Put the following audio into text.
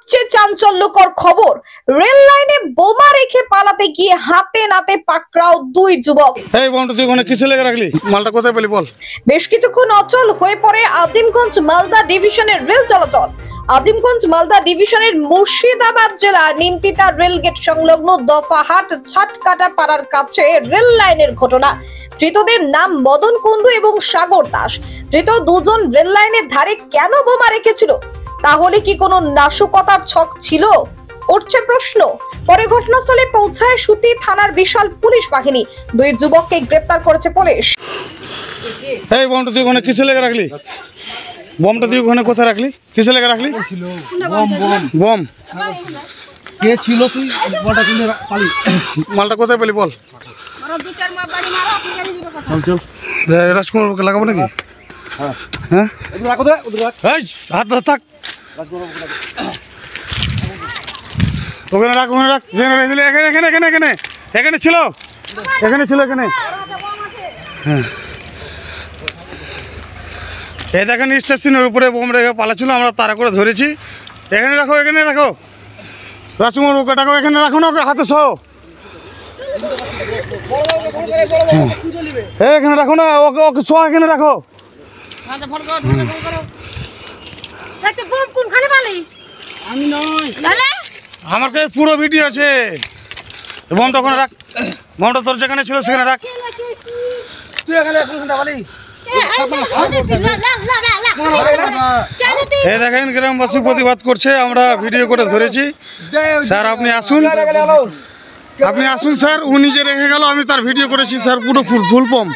সবচেয়ে চাঞ্চল্যকর খবর, রেল লাইনে বোমা রেখে পালাতে গিয়ে হাতে নাতে পাকড়াও দুই যুবক। এই বন্ধু তুই ওখানে কিসে লেগে রাখলি? মালটা কোথায় পেলি বল? বেশ কিছুক্ষণ অচল হয়ে পড়ে আজিমগঞ্জ মালদা ডিভিশনের রেল চলাচল। আজিমগঞ্জ মালদা ডিভিশনের মুর্শিদাবাদ জেলার নিমতিতা রেলগেট সংলগ্ন দফাহাট ছাটকাটা পাড়ার কাছে রেল লাইনের ঘটনা। ধৃতদের নাম মদন কুন্ডু এবং সাগর দাস। ধৃত দুজন রেল লাইনের ধারে কেন বোমা রেখেছিল? তাহলে কি কোনো নাশকতার ছক ছিল? উঠছে প্রশ্ন। পরে ঘটনাস্থলে পৌঁছায় সুতি থানার বিশাল পুলিশ বাহিনী। দুই যুবককে গ্রেপ্তার করেছে পুলিশ। এই বন্ধু তুই ওখানে কিসে লেগে রাখলি? বমটা তুই ওখানে কোথায় রাখলি? কিসে লেগে রাখলি? বম কে ছিল? তুই বলটা কিনে পালি? মালটা কোথায় পেলি বল? রাজকুমার লাগাবো নাকি? হ্যাঁ হাত ধর থাক, ওখানে রাখ, ওখানে রাখ। এখানে এখানে এখানে এখানে এখানে ছিল, এখানে ছিল, এখানে। হ্যাঁ এই দেখেন স্টেশনের উপরে বোম রেখে পালাচ্ছিল, আমরা তাড়া করে ধরেছি। এখানে রাখো, এখানে রাখো রাজকুমার, ওকে ডাকো, এখানে রাখো না, ওকে হাতে সহ। এখানে রাখো না, ওকে ওকে সহ এখানে রাখো। আমার কাছে পুরো ভিডিও আছে। বোমটা ওখানে রাখ, বোমটা তোর যেখানে ছিল সেখানে রাখ। তুই এখানে পালি? এই দেখেন গ্রামবাসী প্রতিবাদ করছে, আমরা ভিডিও করে ধরেছি। স্যার আপনি আসুন, আপনি আসুন স্যার। ও নিজে রেখে গেল, আমি তার ভিডিও করেছি স্যার, পুরো ফুল পম।